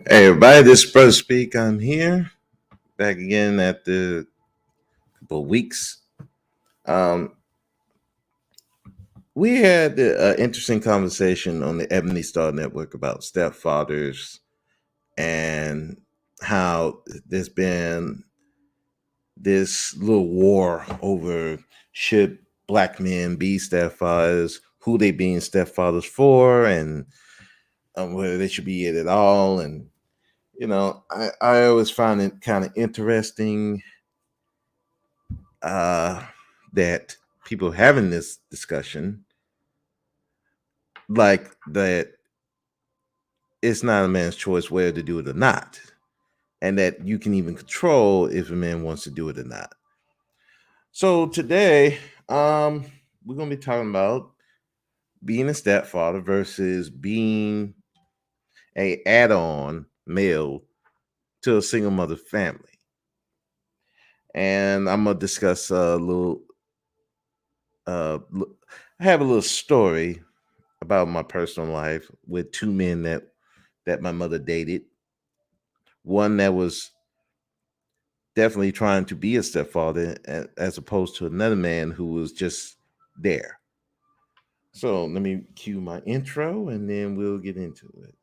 Hey everybody, this is Brother Speak. I'm here back again after a couple of weeks. Um, we had an interesting conversation on the Ebony Star Network about stepfathers and how there's been this little war over should black men be stepfathers, who they being stepfathers for, and whether they should be it at all. And I always find it kind of interesting uh, that people having this discussion, like that it's not a man's choice whether to do it or not, and that you can even control if a man wants to do it or not. So today, we're gonna be talking about being a stepfather versus being a add-on male to a single mother family, and I'm gonna discuss a little. I have a little story about my personal life with two men that my mother dated. One that was definitely trying to be a stepfather, as opposed to another man who was just there. So let me cue my intro, and then we'll get into it.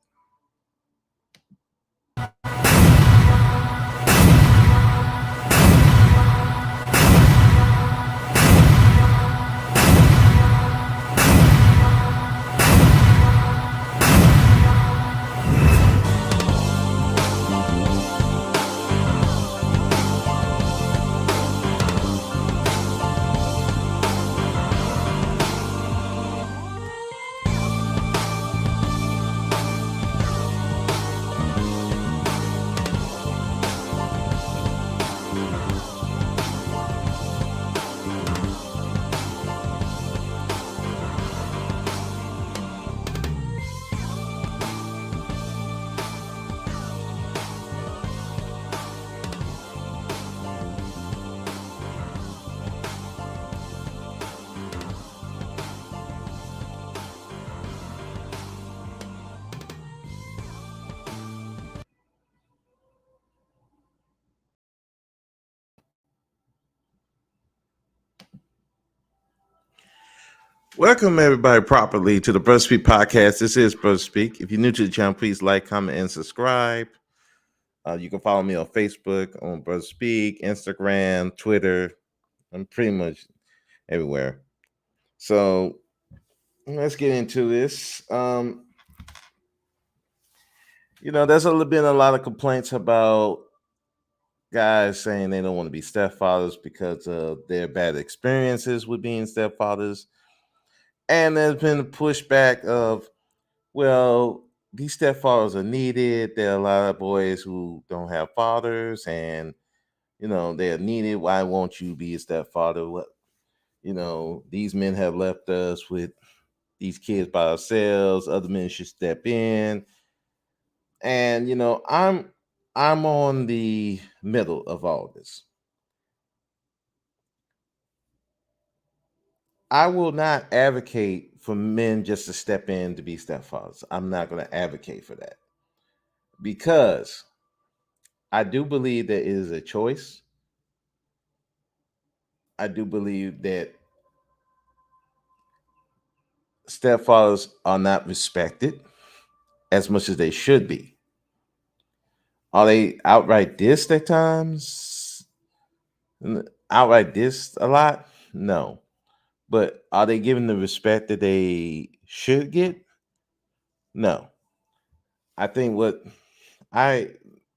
Welcome everybody properly to the Brother Speak podcast. This is Brother Speak. If you're new to the channel, please like, comment, and subscribe. You can follow me on Facebook, on Brother Speak, Instagram, Twitter. I'm pretty much everywhere. So let's get into this. There's been a lot of complaints about guys saying they don't want to be stepfathers because of their bad experiences with being stepfathers. And there's been a pushback of, well, these stepfathers are needed. There are a lot of boys who don't have fathers, and they're needed. Why won't you be a stepfather? These men have left us with these kids by ourselves. Other men should step in. And I'm on the middle of all this. I will not advocate for men just to step in to be stepfathers. I'm not going to advocate for that because I do believe that it is a choice. I do believe that stepfathers are not respected as much as they should be. Are they outright dissed at times? Outright dissed a lot? No. But are they given the respect that they should get? No. I think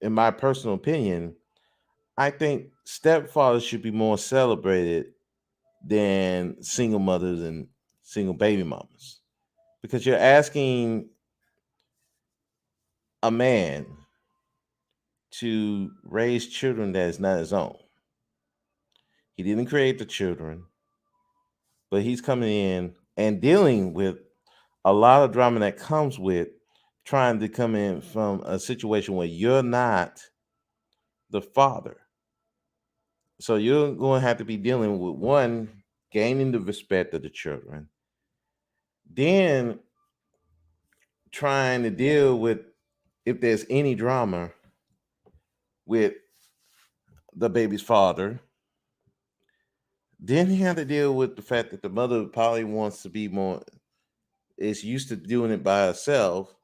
in my personal opinion, I think stepfathers should be more celebrated than single mothers and single baby mamas because you're asking a man to raise children that is not his own. He didn't create the children, but he's coming in and dealing with a lot of drama that comes with trying to come in from a situation where you're not the father. So you're going to have to be dealing with one, gaining the respect of the children, then trying to deal with if there's any drama with the baby's father, then you have to deal with the fact that the mother probably wants to be more, is used to doing it by herself.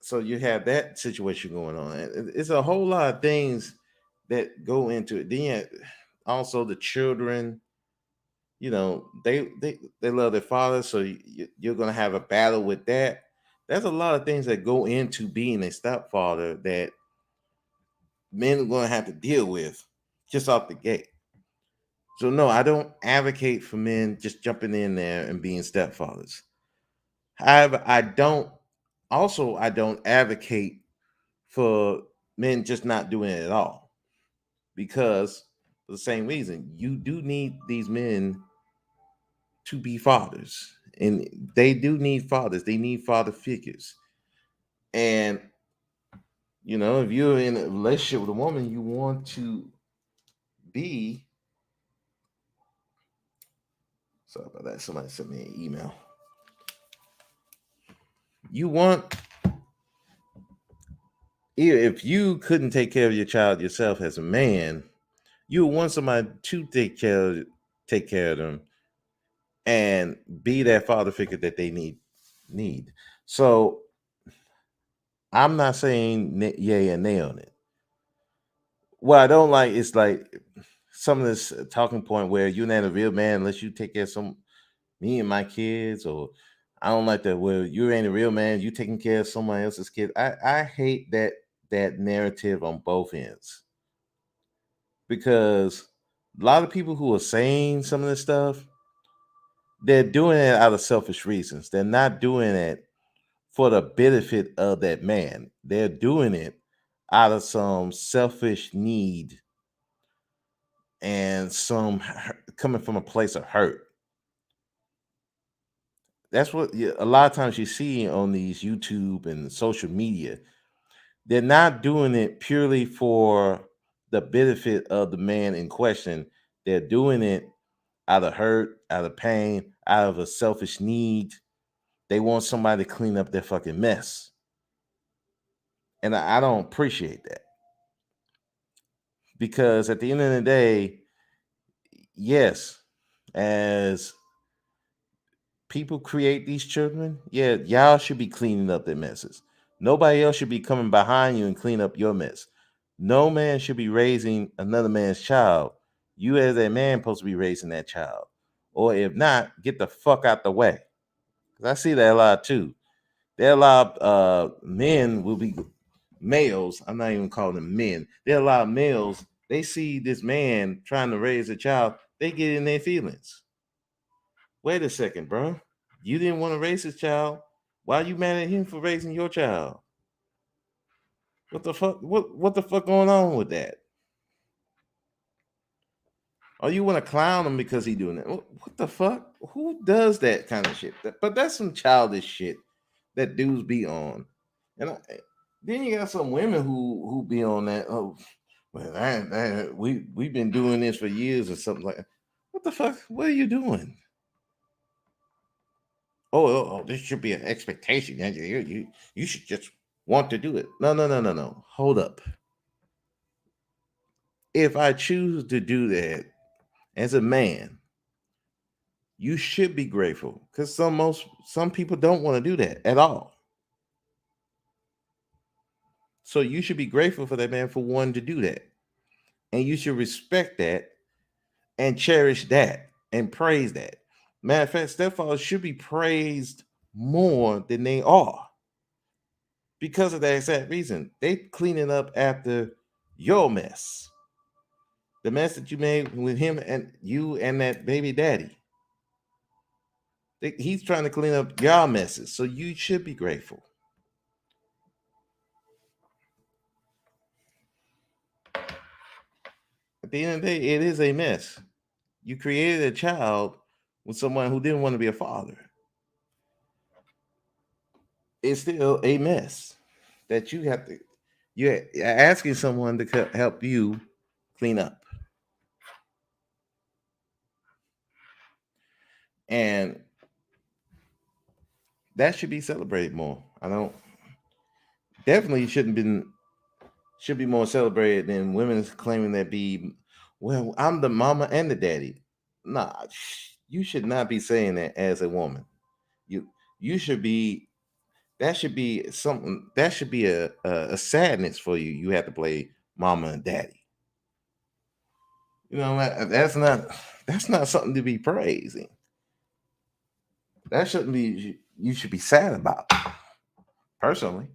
So you have that situation going on. It's a whole lot of things that go into it. Then also the children, they love their father, so you're gonna have a battle with that. There's a lot of things that go into being a stepfather that men are gonna have to deal with just off the gate. So no, I don't advocate for men just jumping in there and being stepfathers. However, I don't advocate for men just not doing it at all, because for the same reason, you do need these men to be fathers, and they do need fathers. They need father figures. And if you're in a relationship with a woman, you want to be, sorry about that, somebody sent me an email. You want, if you couldn't take care of your child yourself as a man, you want somebody to take care of them and be that father figure that they need. So I'm not saying yay and nay on it. What I don't like is like some of this talking point where you're not a real man unless you take care of me and my kids, or I don't like that where you ain't a real man, you taking care of someone else's kid. I hate that narrative on both ends, because a lot of people who are saying some of this stuff, they're doing it out of selfish reasons. They're not doing it for the benefit of that man. They're doing it out of some selfish need and coming from a place of hurt. That's what a lot of times you see on these YouTube and social media. They're not doing it purely for the benefit of the man in question. They're doing it out of hurt, out of pain, out of a selfish need. They want somebody to clean up their fucking mess. And I don't appreciate that, because at the end of the day, yes, as people create these children, yeah, y'all should be cleaning up their messes. Nobody else should be coming behind you and clean up your mess. No man should be raising another man's child. You as a man supposed to be raising that child. Or if not, get the fuck out the way. 'Cause I see that a lot too. There are a lot of men will be males. I'm not even calling them men. There are a lot of males. They see this man trying to raise a child, they get in their feelings. Wait a second, bro. You didn't want to raise his child. Why are you mad at him for raising your child? What the fuck? What the fuck going on with that? Or you want to clown him because he doing that? What the fuck? Who does that kind of shit? But that's some childish shit that dudes be on. And then you got some women who be on that. Oh, well, we've been doing this for years or something like that. What the fuck? What are you doing? Oh, this should be an expectation. You should just want to do it. No, no, no, no, no. Hold up. If I choose to do that as a man, you should be grateful, because some people don't want to do that at all. So you should be grateful for that man for wanting to do that, and you should respect that and cherish that and praise that. Matter of fact, stepfathers should be praised more than they are, because of that exact reason. They cleaning up after your mess, the mess that you made with him and you and that baby daddy. He's trying to clean up your messes, so you should be grateful. At the end of the day, it is a mess. You created a child with someone who didn't want to be a father. It's still a mess that you're asking someone to help you clean up. And that should be celebrated more. I don't definitely should be more celebrated than women claiming that be, well, I'm the mama and the daddy. Nah, you should not be saying that as a woman. You should be, that should be something, that should be a sadness for you. You have to play mama and daddy. You know, that's not something to be praising. That shouldn't be, you should be sad about, personally.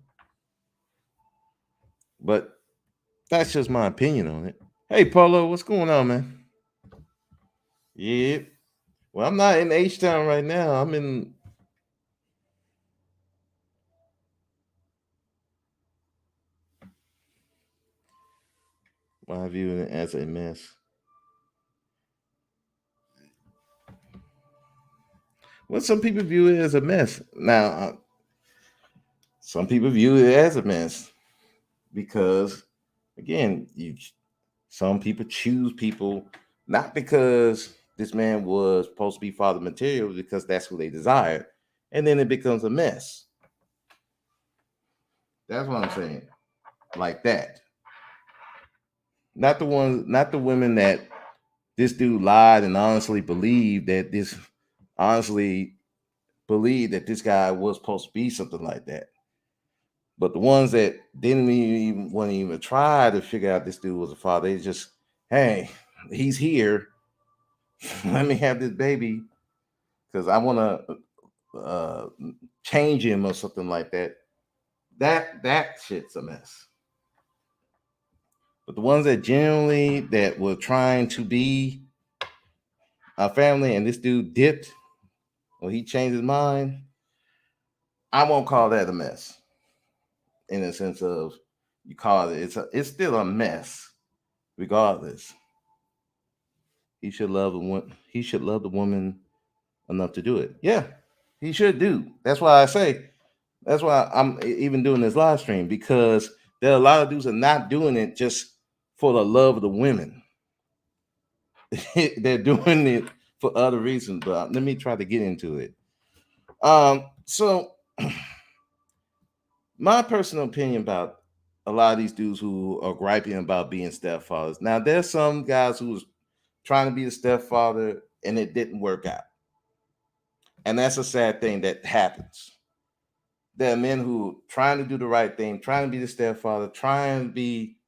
But that's just my opinion on it. Hey Polo, what's going on, man? Yeah. Well, I'm not in H Town right now. I'm in, well, I view it as a mess. Well, some people view it as a mess. Now, some people view it as a mess because, again, some people choose people not because this man was supposed to be father material, because that's who they desired, and then it becomes a mess. That's what I'm saying. Like that. Not the women that this dude lied and honestly believed that this guy was supposed to be something like that. But the ones that didn't even want to even try to figure out this dude was a father, they just, hey, he's here. Let me have this baby because I want to change him or something like that. That shit's a mess. But the ones that genuinely that were trying to be a family and this dude dipped or he changed his mind, I won't call that a mess. In the sense of, you call it, it's still a mess regardless. He should love the woman enough to do it. Yeah, he should do. That's why I'm even doing this live stream, because there are a lot of dudes are not doing it just for the love of the women. They're doing it for other reasons. But let me try to get into it. So my personal opinion about a lot of these dudes who are griping about being stepfathers. Now, there's some guys who was trying to be the stepfather and it didn't work out. And that's a sad thing that happens. There are men who trying to do the right thing, trying to be the stepfather, trying to be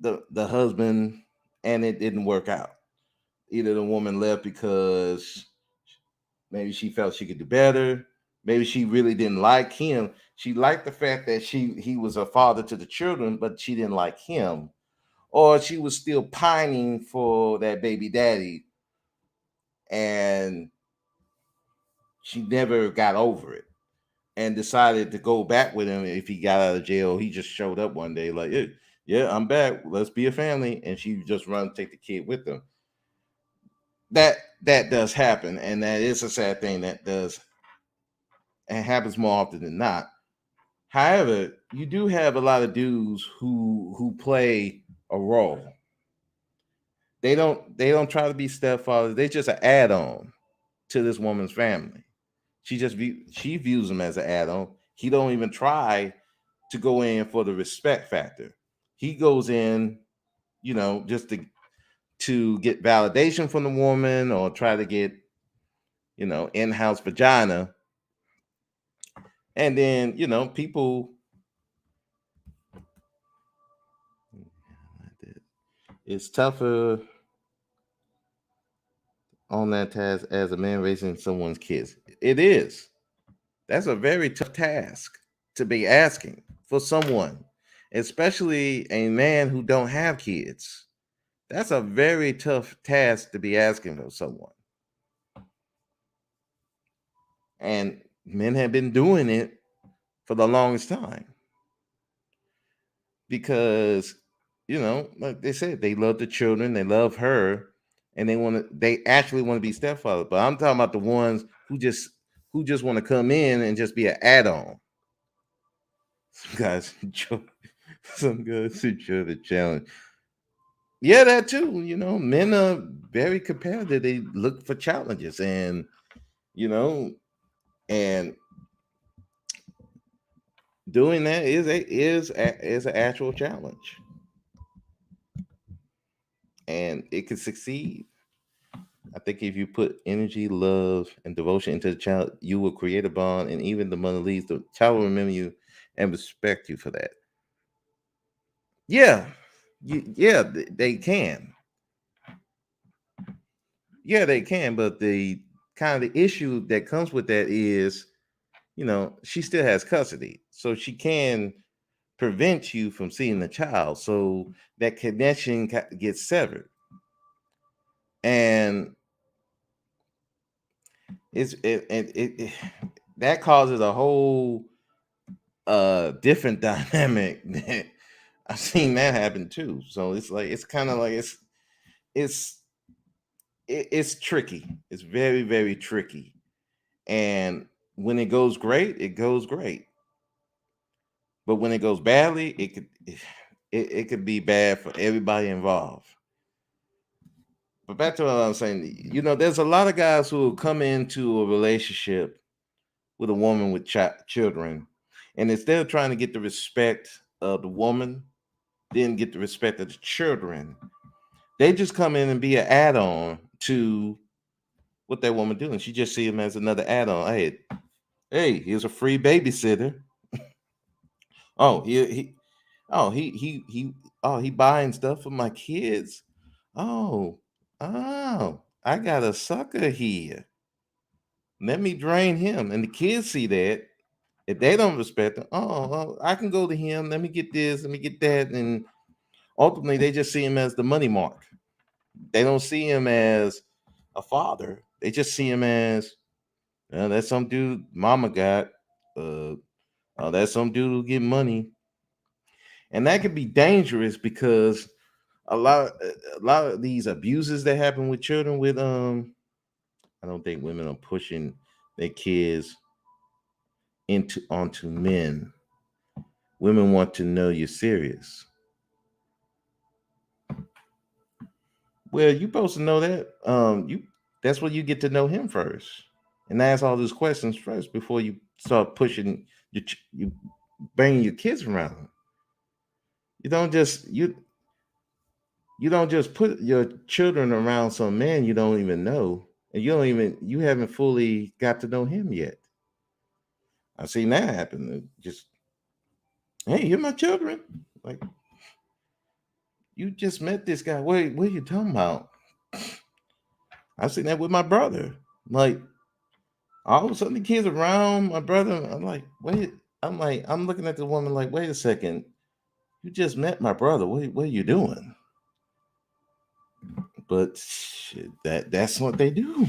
the husband, and it didn't work out. Either the woman left because maybe she felt she could do better. Maybe she really didn't like him. She liked the fact that he was a father to the children, but she didn't like him. Or she was still pining for that baby daddy, and she never got over it and decided to go back with him if he got out of jail. He just showed up one day like, yeah, yeah, I'm back. Let's be a family. And she just run take the kid with them. That does happen, and that is a sad thing that does and happens more often than not. However, you do have a lot of dudes who play a role. They don't try to be stepfathers. They just an add-on to this woman's family. She views him as an add-on. He don't even try to go in for the respect factor. He goes in, just to get validation from the woman or try to get, in-house vagina. And then, people, it's tougher on that task as a man raising someone's kids. It is. That's a very tough task to be asking for someone, especially a man who don't have kids. That's a very tough task to be asking of someone. And men have been doing it for the longest time because, like they said, they love the children, they love her, and they actually want to be stepfathers. But I'm talking about the ones who just want to come in and just be an add-on. Some guys enjoy, some guys enjoy the challenge. Yeah, that too. Men are very competitive. They look for challenges, and you know, and Doing that is an actual challenge, and it can succeed. I think if you put energy, love, and devotion into the child, you will create a bond, and even the mother leaves, the child will remember you and respect you for that. Yeah, yeah, they can. Yeah, they can. But the kind of the issue that comes with that is, she still has custody, so she can prevent you from seeing the child. So that connection gets severed, and it that causes a whole different dynamic. That I've seen that happen too. So it's like it's kind of like it's it's tricky. It's very very tricky. And when it goes great, it goes great. But when it goes badly, it could be bad for everybody involved. But back to what I was saying, there's a lot of guys who will come into a relationship with a woman with children, and instead of trying to get the respect of the woman, then get the respect of the children, they just come in and be an add-on to what that woman doing. She just see him as another add-on. Hey, here's a free babysitter. Oh, oh, he buying stuff for my kids. Oh, I got a sucker here. Let me drain him. And the kids see that. If they don't respect him, I can go to him. Let me get this, let me get that. And ultimately, they just see him as the money mark. They don't see him as a father. They just see him as, that's some dude mama got. Uh, that's some dude who get money. And that could be dangerous because a lot of these abuses that happen with children with I don't think women are pushing their kids into onto men. Women want to know you're serious. Well, you supposed to know that. You That's where you get to know him first, and ask all those questions first before you start pushing you bringing your kids around. You don't just you don't just put your children around some man you don't even know, and you haven't fully got to know him yet. I've seen that happen. Just, hey, you're my children. Like, you just met this guy. What are you talking about? I've seen that with my brother. Like, all of a sudden the kids around my brother. I'm like, wait. I'm looking at the woman like, wait a second. You just met my brother. What are you doing? But shit, that's what they do.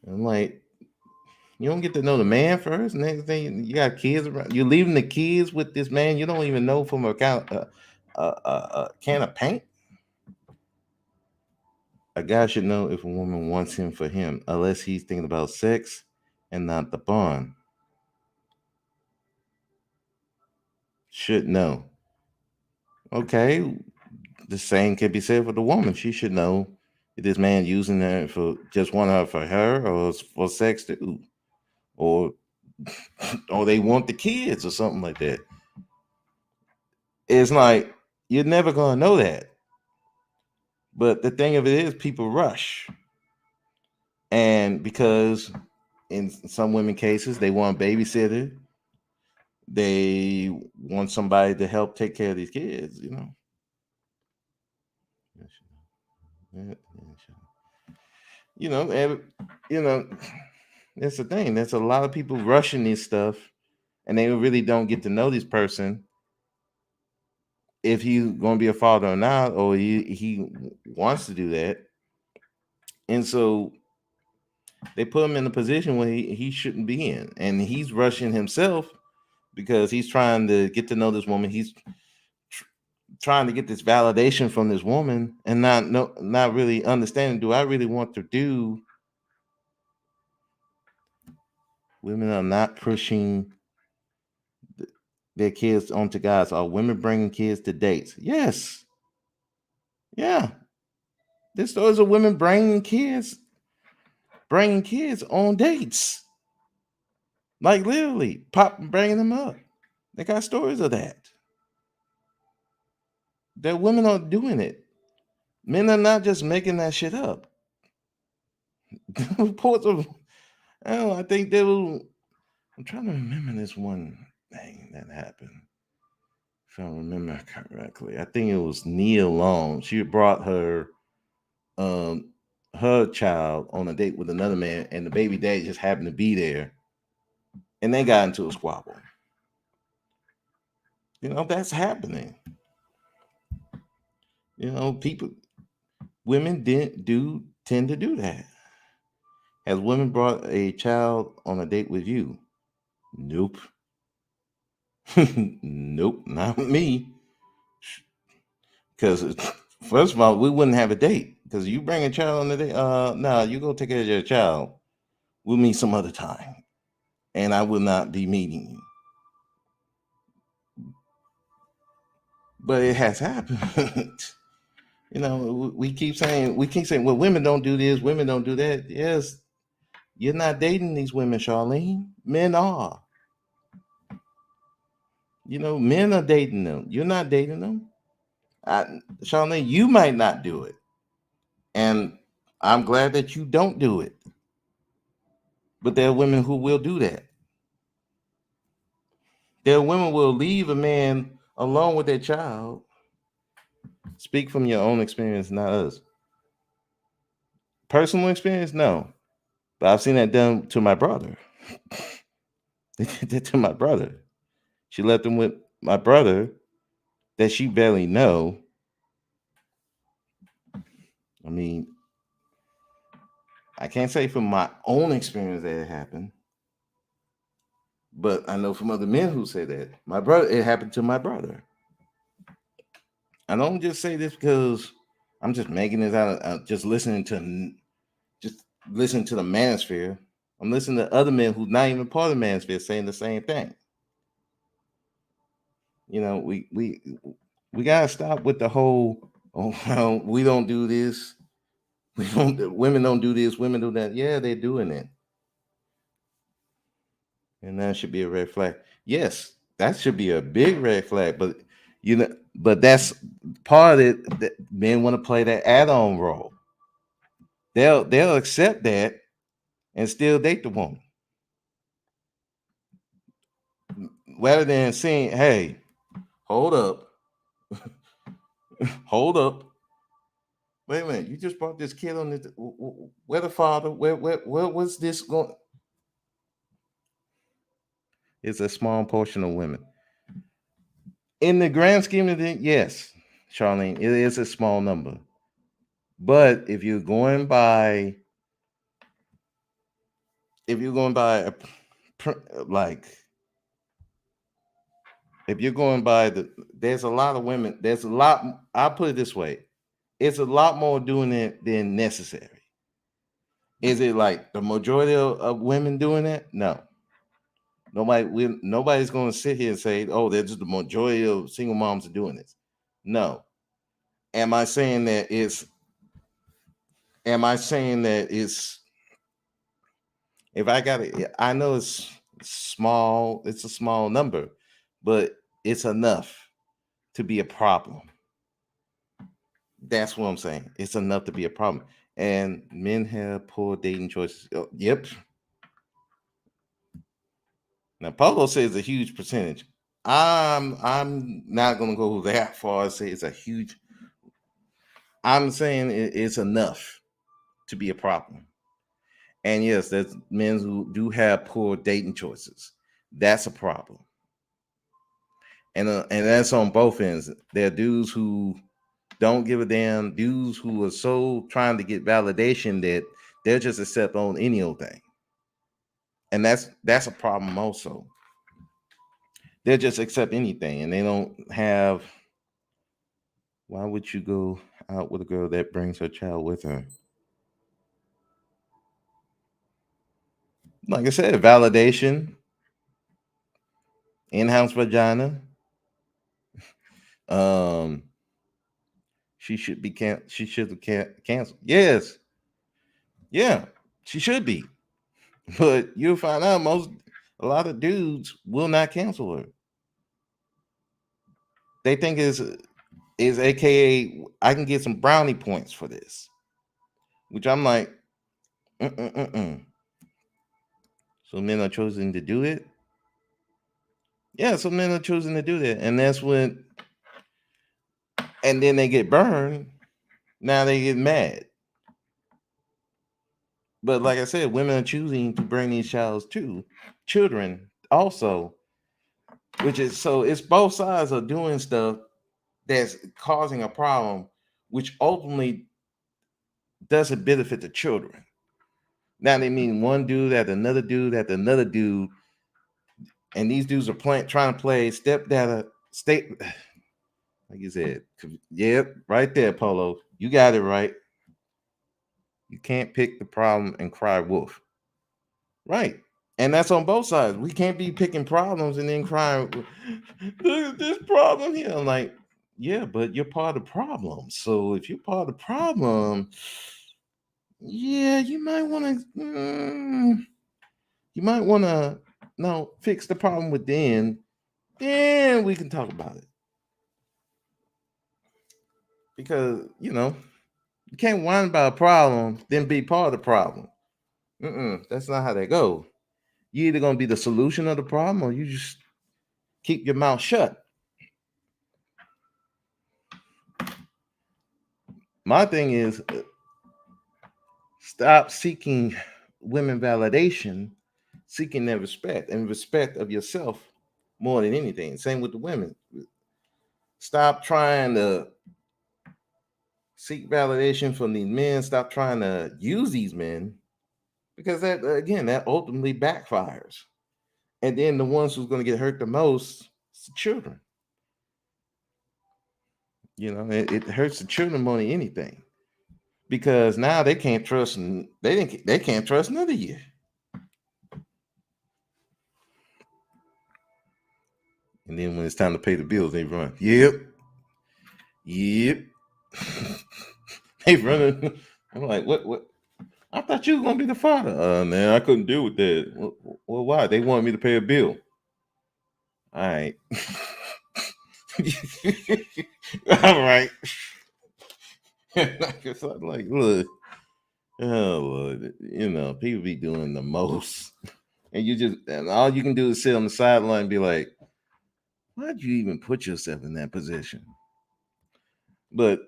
I'm like, you don't get to know the man first. Next thing, you got kids around. You're leaving the kids with this man you don't even know from a can of paint. A guy should know if a woman wants him for him, unless he's thinking about sex and not the bond. Should know. Okay, the same can be said for the woman. She should know if this man using her for just want her for her or for sex too, or or they want the kids or something like that. It's like you're never gonna know that. But the thing of it is, people rush, and because in some women cases they want a babysitter, they want somebody to help take care of these kids. You know, and you know, that's the thing. There's a lot of people rushing this stuff, and they really don't get to know this person if he's going to be a father or not, or he wants to do that. And so they put him in a position where he shouldn't be in, and he's rushing himself because he's trying to get to know this woman. He's trying to get this validation from this woman, and not really understanding. Do I really want to do? Women are not pushing their kids onto guys. Are women bringing kids to dates? Yes. Yeah. There's stories of women bringing kids on dates. Like literally, bringing them up. They got stories of that. That women are doing it. Men are not just making that shit up. Reports of, oh, I think they will. I'm trying to remember this one thing that happened. If I remember correctly, I think it was Nia Long. She brought um her child on a date with another man, and the baby daddy just happened to be there, and they got into a squabble. That's happening. People, women didn't do tend to do that. Has women brought a child on a date with you? Nope. Nope, not me. Because first of all, we wouldn't have a date. Because you bring a child on the date, no, you go take care of your child. We'll meet some other time, and I will not be meeting you. But it has happened. We keep saying, well, women don't do this, women don't do that. Yes, you're not dating these women, Charlene. Men are. Men are dating them. You're not dating them. Charlene, you might not do it. And I'm glad that you don't do it. But there are women who will do that. There are women who will leave a man alone with their child. Speak from your own experience, not us. Personal experience, no. But I've seen that done to my brother. They did that to my brother. She left him with my brother that she barely know. I mean, I can't say from my own experience that it happened, but I know from other men who say that it happened to my brother. I don't just say this because I'm just making this out of just listening to the manosphere. I'm listening to other men who's not even part of the manosphere saying the same thing. We gotta stop with the whole, oh, well, we don't do this. Women don't do this, women do that. Yeah, they're doing it. And that should be a red flag. Yes, that should be a big red flag. But that's part of it. That men want to play that add-on role. They'll accept that and still date the woman, rather than saying, "Hey, hold up, hold up, wait a minute, you just brought this kid on this. Where the father? Where was this going?" It's a small portion of women. In the grand scheme of things, yes, Charlene, it is a small number. But if you're going by like if you're going by there's a lot of women. There's a lot. I'll put it this way: it's a lot more doing it than necessary. Is it like the majority of women doing it? No. Nobody's going to sit here and say, "Oh, there's just the majority of single moms are doing this." No. Am I saying that it's? Am I saying that it's? If I got it, I know it's small. It's a small number, but it's enough to be a problem. That's what I'm saying. It's enough to be a problem. And men have poor dating choices. Oh, yep. Now Polo says a huge percentage. I'm not gonna go that far and say it's a huge. I'm saying it's enough to be a problem. And yes, there's men who do have poor dating choices. That's a problem. And that's on both ends. There are dudes who don't give a damn, dudes who are so trying to get validation that they'll just accept on any old thing. And that's a problem also. They'll just accept anything and they don't have. Why would you go out with a girl that brings her child with her? Like I said, validation, in-house vagina. Um, she should have canceled. Yes, yeah, she should be. But you'll find out a lot of dudes will not cancel her. They think is AKA I can get some brownie points for this, which I'm like, mm-mm-mm-mm. So men are choosing to do it. Yeah, so men are choosing to do that, and that's when, and then they get burned. Now they get mad. But like I said, women are choosing to bring these children also, which is so it's both sides are doing stuff that's causing a problem, which ultimately doesn't benefit the children. Now they mean one dude at another dude at another dude, and these dudes are trying to play stepdad state. Like you said, yep, right there, Polo. You got it right. You can't pick the problem and cry wolf. Right. And that's on both sides. We can't be picking problems and then crying, look at this problem here. I'm like, yeah, but you're part of the problem. So if you're part of the problem, yeah, you might want to no fix the problem within. Then we can talk about it because you can't whine about a problem then be part of the problem. That's not how that goes. You either gonna be the solution of the problem or you just keep your mouth shut. My thing is stop seeking women validation, seeking their respect and respect of yourself more than anything. Same with the women. Stop trying to seek validation from these men. Stop trying to use these men because that ultimately backfires. And then the ones who's going to get hurt the most is the children. It hurts the children more than anything because now they can't trust and they can't trust none of you. And then when it's time to pay the bills, they run. Yep. They running. I'm like, what? I thought you were gonna be the father. Man, I couldn't deal with that. Well, why? They wanted me to pay a bill. All right. All right. Like, look, oh Lord, people be doing the most, and all you can do is sit on the sideline and be like, why'd you even put yourself in that position? But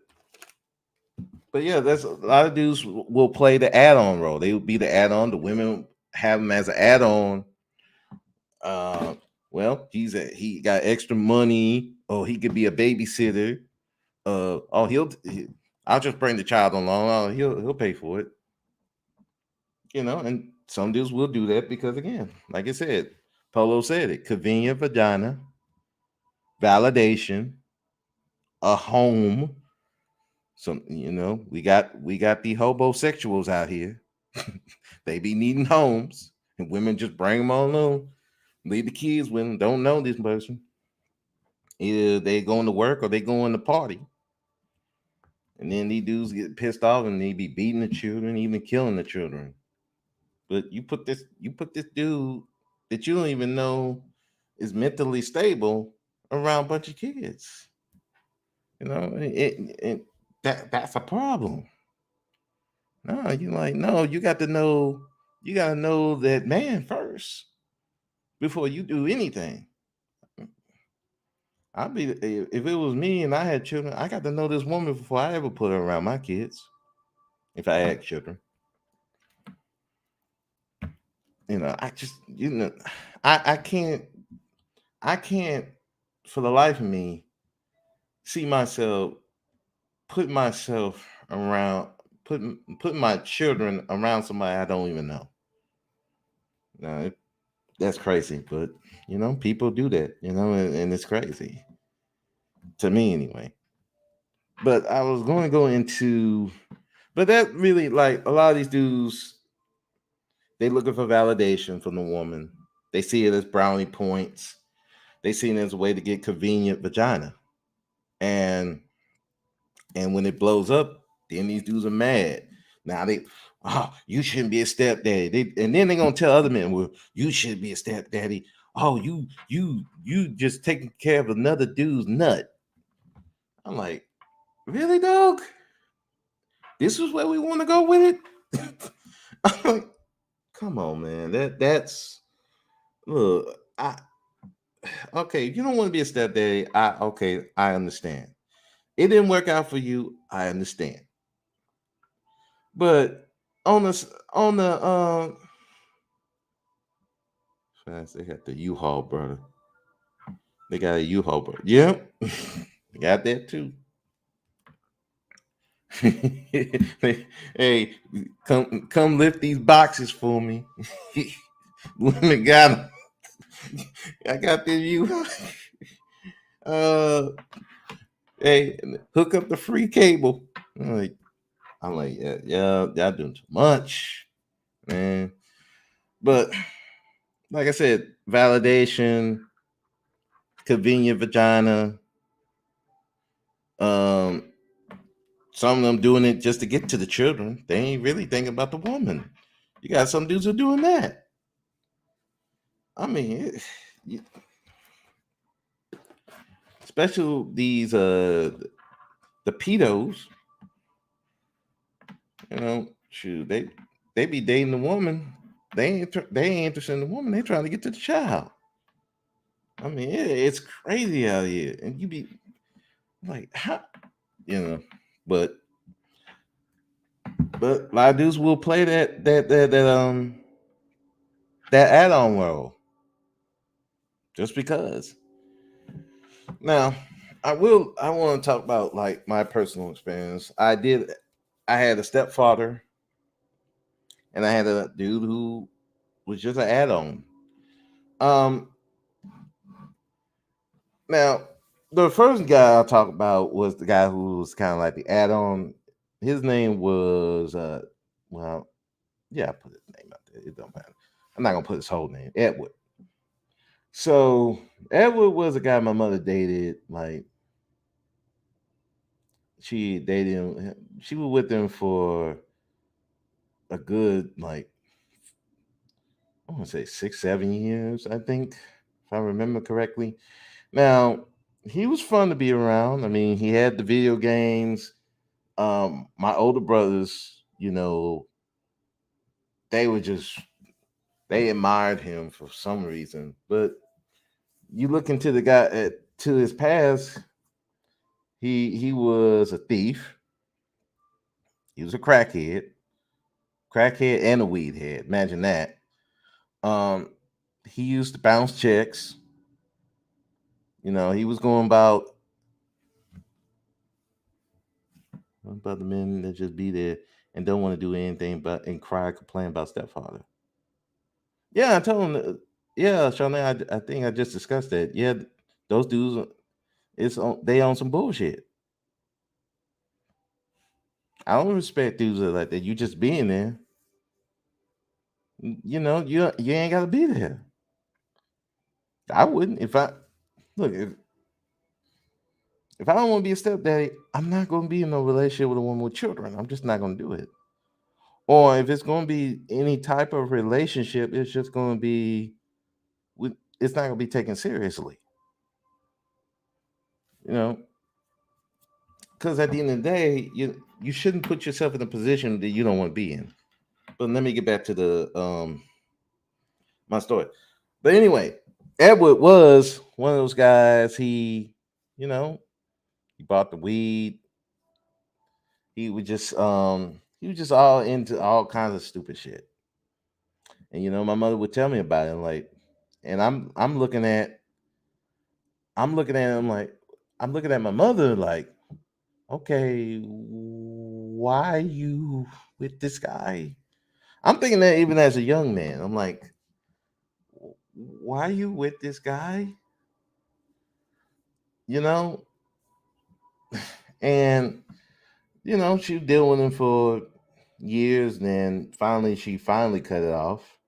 yeah, that's a lot of dudes will play the add-on role. They would be the add-on. The women have him as an add-on. Well, he got extra money. Oh, he could be a babysitter. I'll just bring the child along. Oh, he'll pay for it. And some dudes will do that because again, like I said, Polo said it, convenient vagina, validation, a home. Some, we got the hobosexuals out here. They be needing homes, and women just bring them on along. Leave the kids with them. Don't know this person. Either they going to work or they going to party. And then these dudes get pissed off and they be beating the children, even killing the children. But you put this dude that you don't even know is mentally stable around a bunch of kids. That's a problem. No, no, you gotta know that man first before you do anything. If it was me and I had children, I got to know this woman before I ever put her around my kids. If I had children, I just I can't for the life of me see myself put myself around putting my children around somebody I don't even know. No, that's crazy, but people do that, and it's crazy to me anyway. But I was going to go into, but that really like a lot of these dudes, they looking for validation from the woman. They see it as brownie points. They see it as a way to get convenient vagina, and when it blows up, then these dudes are mad. Now you shouldn't be a stepdaddy. And then they're gonna tell other men, well, you should be a stepdaddy. Oh, you just taking care of another dude's nut. I'm like, really, dog? This is where we want to go with it? I'm like, come on, man. That's look. I okay. You don't want to be a stepdaddy. I understand. It didn't work out for you. I understand. But on the they got the U-Haul brother. They got a U-Haul brother. Yep, they got that too. Hey, come lift these boxes for me. Women got them. I got them U. Uh, hey, hook up the free cable. I'm like, yeah, y'all doing too much, man. But like I said, validation, convenient vagina. Um, some of them doing it just to get to the children. They ain't really thinking about the woman. You got some dudes who are doing that. I mean, especially these the pedos. Shoot, they be dating the woman. They ain't interested in the woman. They trying to get to the child. I mean, it's crazy out here, and you be like, how, you know, but a lot of dudes will play that add-on role just because. Now, I want to talk about like my personal experience. I had a stepfather, and I had a dude who was just an add-on. Um, Now, the first guy I'll talk about was the guy who was kind of like the add-on. His name was well, yeah, I put his name out there. It don't matter. I'm not gonna put his whole name, Edward. So Edward was a guy my mother dated. Like she dated him. She was with him for a good like I want to say 6, 7 years. I think if I remember correctly. Now he was fun to be around. I mean, he had the video games. My older brothers, they were just they admired him for some reason. But you look into the guy to his past, he was a thief. He was a crackhead and a weed head. Imagine that. Um, he used to bounce checks. He was going about the men that just be there and don't want to do anything but and cry, complain about stepfather. Yeah, I told him. Yeah, Shawnee, I think I just discussed that. Yeah, those dudes, they on some bullshit. I don't respect dudes that like that. You just being there. You ain't got to be there. I wouldn't if I look if I don't want to be a stepdaddy. I'm not going to be in a relationship with a woman with children. I'm just not going to do it. Or if it's going to be any type of relationship, it's just going to be it's not going to be taken seriously. You know, because at the end of the day, you shouldn't put yourself in a position that you don't want to be in. But let me get back to the my story. But anyway, Edward was one of those guys. You know, he bought the weed. He was just all into all kinds of stupid shit. And my mother would tell me about it. And I'm looking at him like I'm looking at my mother like, okay, why you with this guy? I'm thinking that even as a young man, I'm like, why you with this guy? You know, and she dealt with him for years, and then she finally cut it off,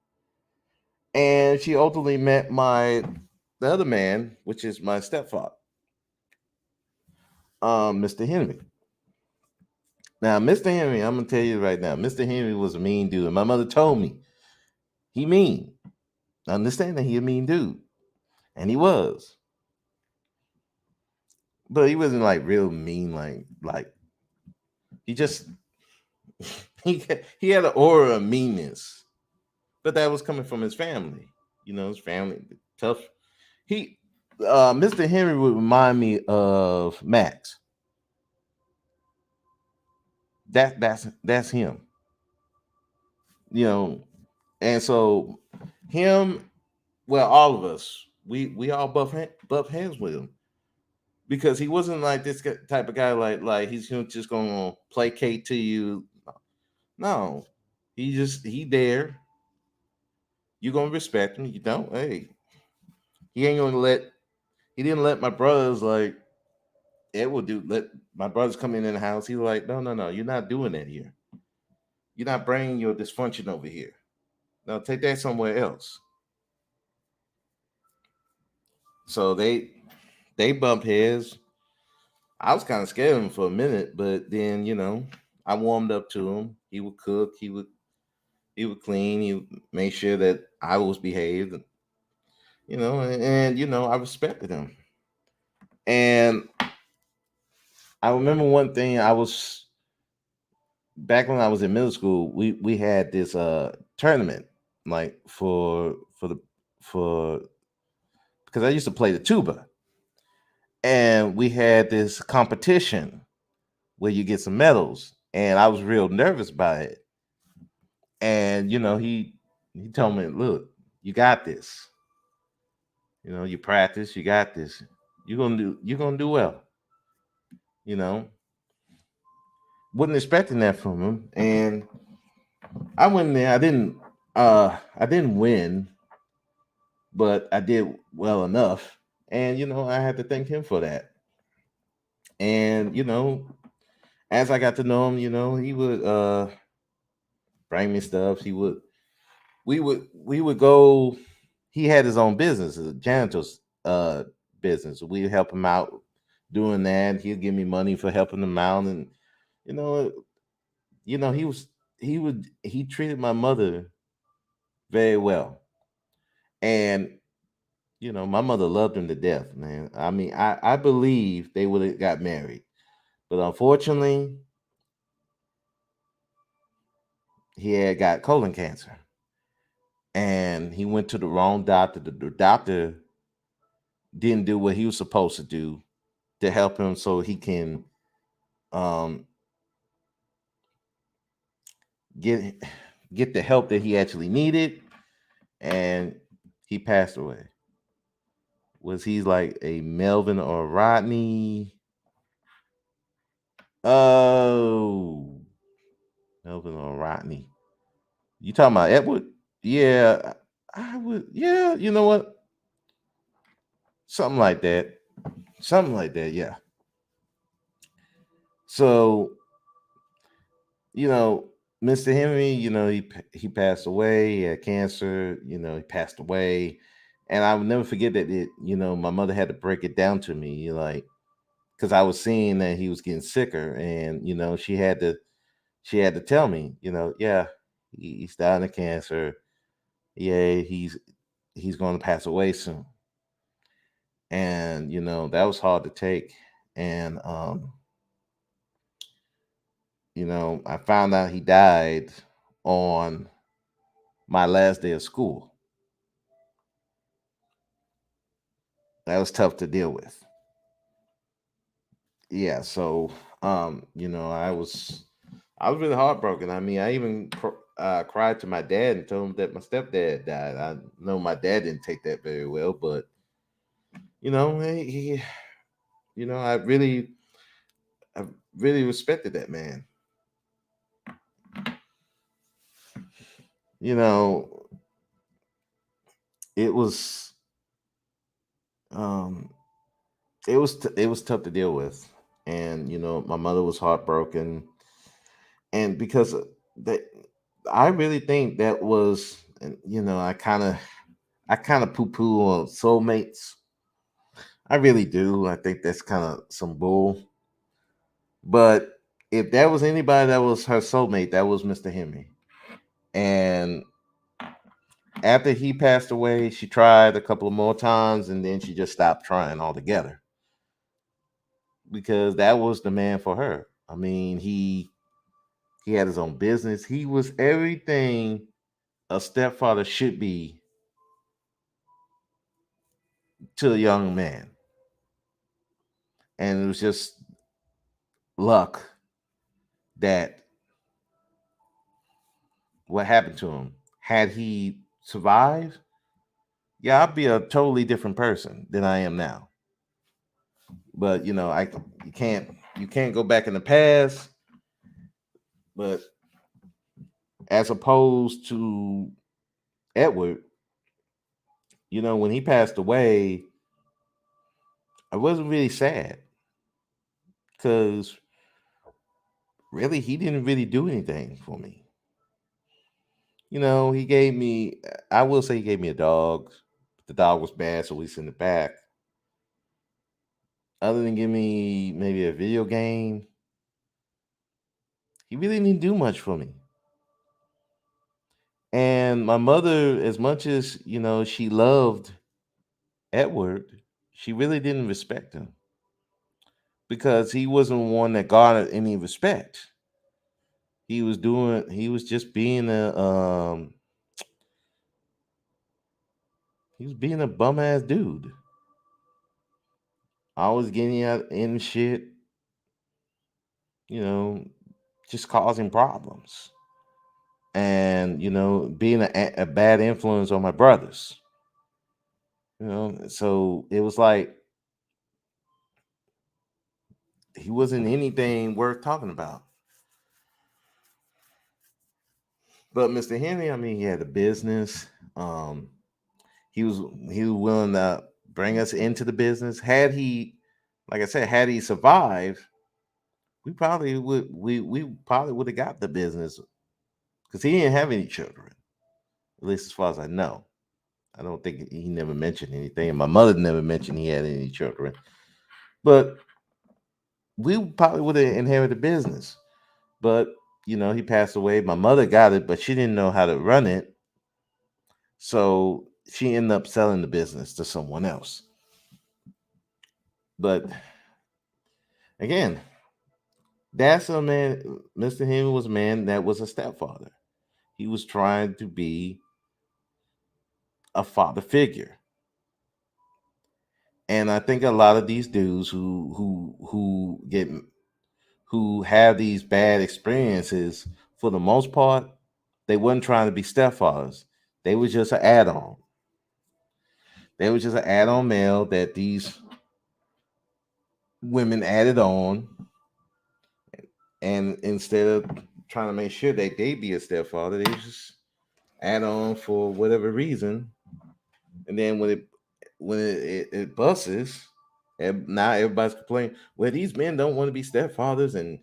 and she ultimately met the other man, which is my stepfather, Mr. Henry. Now, Mr. Henry, I'm gonna tell you right now, Mr. Henry was a mean dude. And my mother told me he mean. I understand that he a mean dude, and he was. but he wasn't like real mean. Like he just he had an aura of meanness, but that was coming from his family. His family tough. He Mr. Henry would remind me of Max. That's him. You know, and so him, well, all of us, we all buff heads with him because he wasn't like this type of guy. Like he's just gonna placate to you. No, he there. You gonna respect him. You don't. Hey, he ain't gonna let. He didn't let my brothers like it will do. Let my brothers come in the house. He was like, no, no, no. You're not doing that here. You're not bringing your dysfunction over here. No, take that somewhere else. So they bump heads. I was kind of scared of him for a minute, but then I warmed up to him. He would cook. He would clean. He would make sure that I was behaved. And I respected him. And I remember one thing. I was back when I was in middle school. We had this tournament like for because I used to play the tuba, and we had this competition where you get some medals, and I was real nervous by it. And he told me, "Look, you got this. You practice, you got this. You're gonna do well." You know, wasn't expecting that from him, and I went in there. I didn't win, but I did well enough, and I had to thank him for that. And as I got to know him, he would bring me stuff. We would go. He had his own business, a janitor's business. We'd help him out doing that. He'd give me money for helping him out, and you know, he treated my mother very well, and my mother loved him to death, man. I mean, I believe they would have got married, but unfortunately, he had got colon cancer, and he went to the wrong doctor. The doctor didn't do what he was supposed to do to help him so he can um, get get the help that he actually needed, and he passed away. Was he like a Melvin or Rodney? Oh, Melvin or Rodney. You talking about Edward? Yeah, I would. Yeah, you know what? Something like that. Something like that. Yeah. So you know, Mr. Henry, he passed away. He had cancer. He passed away, and I would never forget that. My mother had to break it down to me, like, because I was seeing that he was getting sicker, and she had to tell me, yeah, he's dying of cancer. Yeah, he's going to pass away soon, and that was hard to take, and I found out he died on my last day of school. That was tough to deal with. Yeah, so I was really heartbroken. I mean, I even cried to my dad and told him that my stepdad died. I know my dad didn't take that very well, but I really respected that man. You know, it was um it was tough to deal with, and my mother was heartbroken, and because of that, I really think that was, and I kind of poo poo on soulmates. I really do. I think that's kind of some bull. But if that was anybody that was her soulmate, that was Mr. Henry. And after he passed away, she tried a couple of more times, and then she just stopped trying altogether. because that was the man for her. I mean, he had his own business. He was everything a stepfather should be to a young man. And it was just luck that what happened to him. Had he survived, yeah, I'd be a totally different person than I am now. But you can't go back in the past. But as opposed to Edward, when he passed away, I wasn't really sad because really he didn't really do anything for me. He gave me, I will say he gave me a dog. The dog was bad, so we sent it back. Other than give me maybe a video game, he really didn't do much for me. And my mother, as much as, she loved Edward, she really didn't respect him because he wasn't one that garnered any respect. He was just being he was being a bum ass dude. Always getting out in shit, you know, just causing problems. And, being a bad influence on my brothers. So it was like he wasn't anything worth talking about. But Mr. Henry, I mean, he had a business. Um, he was he was willing to bring us into the business. Had he, like I said, had he survived, we probably would have got the business because he didn't have any children, at least as far as I know. I don't think he never mentioned anything, and my mother never mentioned he had any children. But we probably would have inherited the business. But he passed away. My mother got it, but she didn't know how to run it, so she ended up selling the business to someone else. But again, that's a man. Mr. Henry was a man that was a stepfather. He was trying to be a father figure. And I think a lot of these dudes who have these bad experiences, for the most part, they weren't trying to be stepfathers. They were just an add-on. They were just an add-on male that these women added on, and instead of trying to make sure that they be a stepfather, they just add on for whatever reason. And then when it busts, now everybody's complaining. Well, these men don't want to be stepfathers, and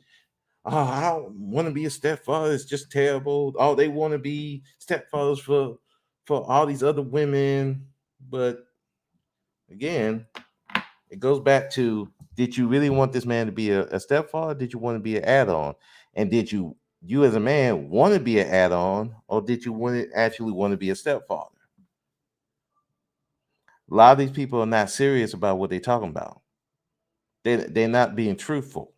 oh, I don't want to be a stepfather. It's just terrible. Oh, they want to be stepfathers for all these other women. But again, it goes back to: did you really want this man to be a stepfather? Did you want to be an add-on? And did you as a man want to be an add-on, or did you actually want to be a stepfather? A lot of these people are not serious about what they're talking about. They're not being truthful.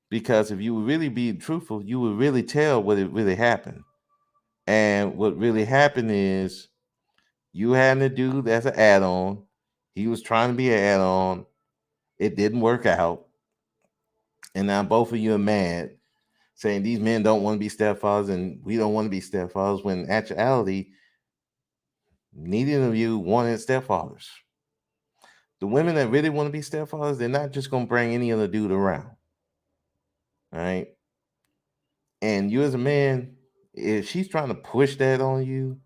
Because if you were really being truthful, you would really tell what it really happened. And what really happened is you had a dude as an add-on. He was trying to be an add-on. It didn't work out. And now both of you are mad, saying these men don't want to be stepfathers and we don't want to be stepfathers, when in actuality, neither of you wanted stepfathers. The women that really want to be stepfathers, they're not just going to bring any other dude around. All right. And you as a man, if she's trying to push that on you,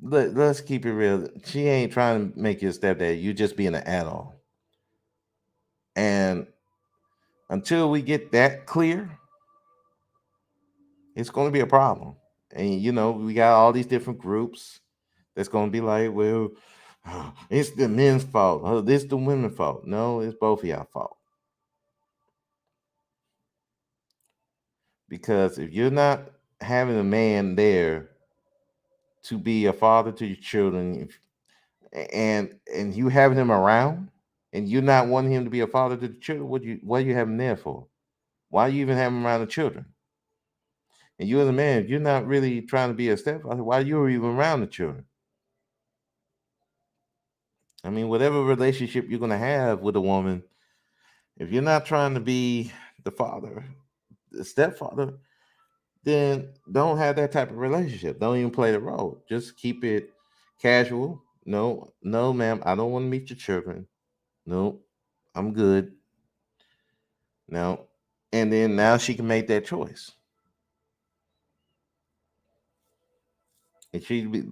let's keep it real. She ain't trying to make you a stepdad. You just being an add-on. And until we get that clear, it's going to be a problem. And we got all these different groups that's going to be like, well, it's the men's fault. Oh, this the women's fault. No, it's both of y'all fault. Because if you're not having a man there to be a father to your children, and you having him around, and you're not wanting him to be a father to the children. What you have him there for? Why you even have him around the children? And you as a man, if you're not really trying to be a stepfather, why you even around the children? I mean, whatever relationship you're gonna have with a woman, if you're not trying to be the father, the stepfather, then don't have that type of relationship. Don't even play the role. Just keep it casual. No, no, ma'am, I don't want to meet your children. No, I'm good. No. And then now she can make that choice. And she be,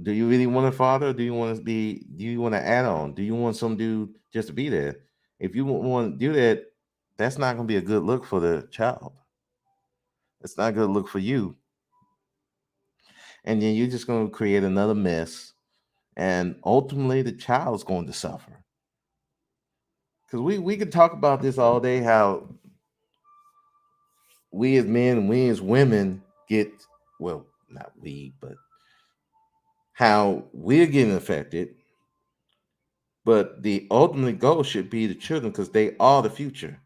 do you really want a father? Or do you want to be? Do you want to add on? Do you want some dude just to be there? If you want to do that, that's not going to be a good look for the child. It's not a good look for you. And then you're just going to create another mess. And ultimately, the child's going to suffer. Because we could talk about this all day, how we as men and we as women get, well, not we, but how we're getting affected. But the ultimate goal should be the children because they are the future.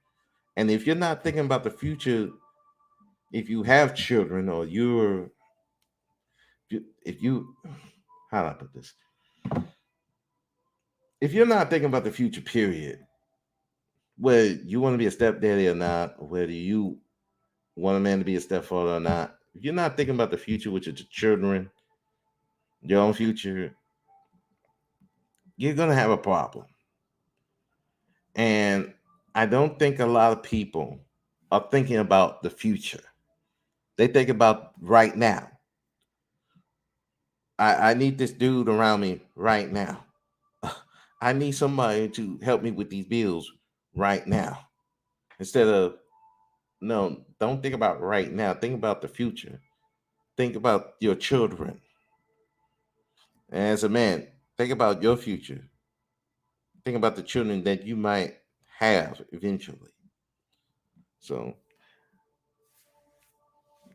And if you're not thinking about the future, if you have children or if you, how do I put this? If you're not thinking about the future, period, whether you want to be a stepdaddy or not, or whether you want a man to be a stepfather or not, if you're not thinking about the future, which is the children, your own future, you're gonna have a problem. And I don't think a lot of people are thinking about the future. They think about right now. I need this dude around me right now. I need somebody to help me with these bills right now. Instead of, no, don't think about right now. Think about the future. Think about your children. And as a man, think about your future. Think about the children that you might have eventually. So,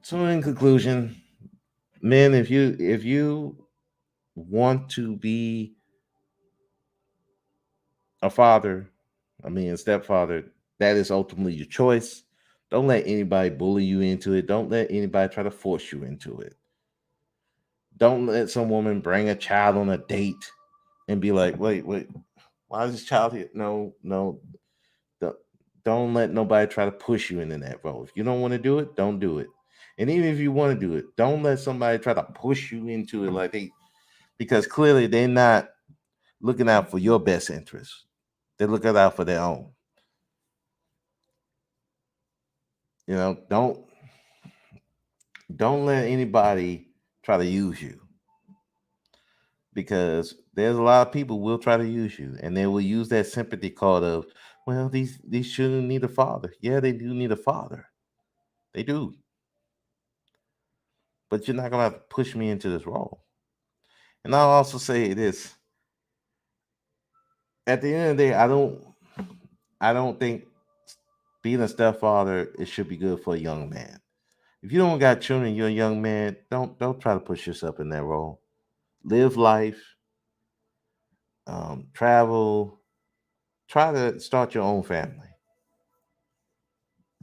so in conclusion, men, if you want to be a father, I mean a stepfather, that is ultimately your choice. Don't let anybody bully you into it. Don't let anybody try to force you into it. Don't let some woman bring a child on a date and be like, wait, why is this child here? No, no. Don't, don't let nobody try to push you into that role. If you don't want to do it, don't do it. And even if you want to do it, don't let somebody try to push you into it because clearly they're not looking out for your best interest. They're looking out for their own. Don't let anybody try to use you because there's a lot of people will try to use you and they will use that sympathy card of, well, these children need a father. Yeah, they do need a father. They do. But you're not gonna have to push me into this role. And I'll also say this. At the end of the day, I don't think being a stepfather it should be good for a young man. If you don't got children, you're a young man, don't try to push yourself in that role. Live life, travel, try to start your own family.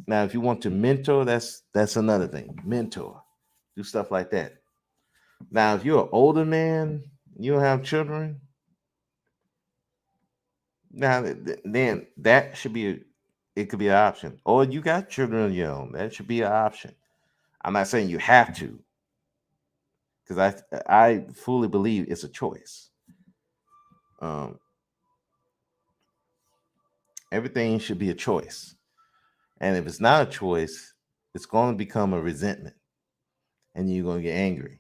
Now, if you want to mentor, that's another thing. Mentor, do stuff like that. Now, if you're an older man, you don't have children. Now, then that should be it could be an option. Or you got children of your own, that should be an option. I'm not saying you have to, because I fully believe it's a choice. Um, everything should be a choice, and if it's not a choice, it's going to become a resentment, and you're going to get angry.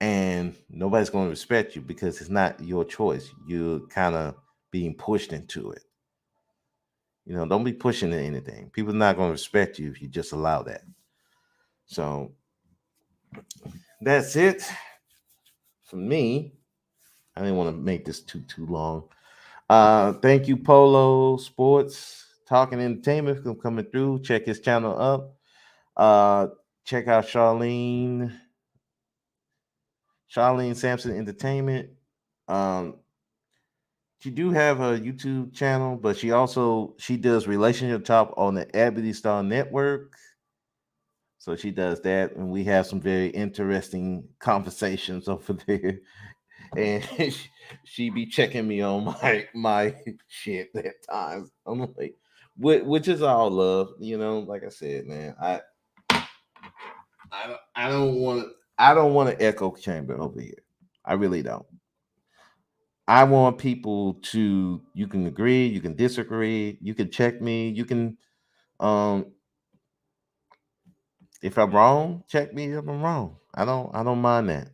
And nobody's going to respect you because it's not your choice. You're kind of being pushed into it. Don't be pushing into anything. People are not going to respect you if you just allow that. So that's it for me. I didn't want to make this too long. Thank you, Polo Sports Talking Entertainment, for coming through. Check his channel up. Uh, check out Charlene Charlene Sampson Entertainment. Um, she do have a YouTube channel, but she does relationship talk on the Ebony Star Network. So she does that, and we have some very interesting conversations over there. And she be checking me on my shit at times. I'm like, which is all love, Like I said, man, I don't want an echo chamber over here. I really don't. I want people to. You can agree, you can disagree, you can check me, you can. Um, if I'm wrong, check me if I'm wrong. I don't mind that.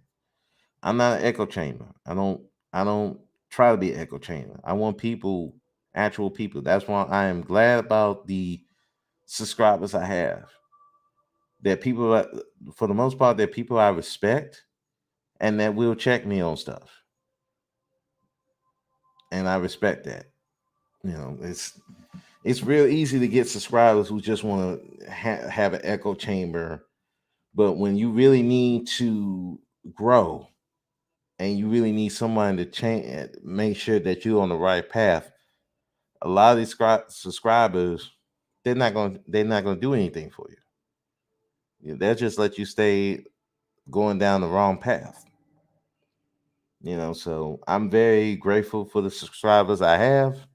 I'm not an echo chamber. I don't try to be an echo chamber. I want people, actual people. That's why I am glad about the subscribers I have. That people, for the most part, they're people I respect and that will check me on stuff, and I respect that. It's real easy to get subscribers who just want to have an echo chamber, but when you really need to grow and you really need someone to change, make sure that you're on the right path. A lot of these subscribers, they're not gonna do anything for you. They'll just let you stay going down the wrong path. So I'm very grateful for the subscribers I have,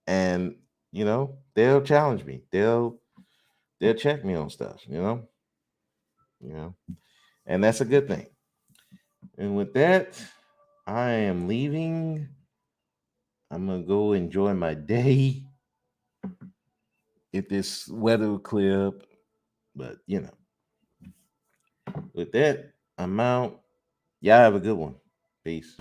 and they'll challenge me. They'll check me on stuff. You know, and that's a good thing. And with that, I am leaving. I'm gonna go enjoy my day. If this weather will clear up, but with that, I'm out. Y'all have a good one. Peace.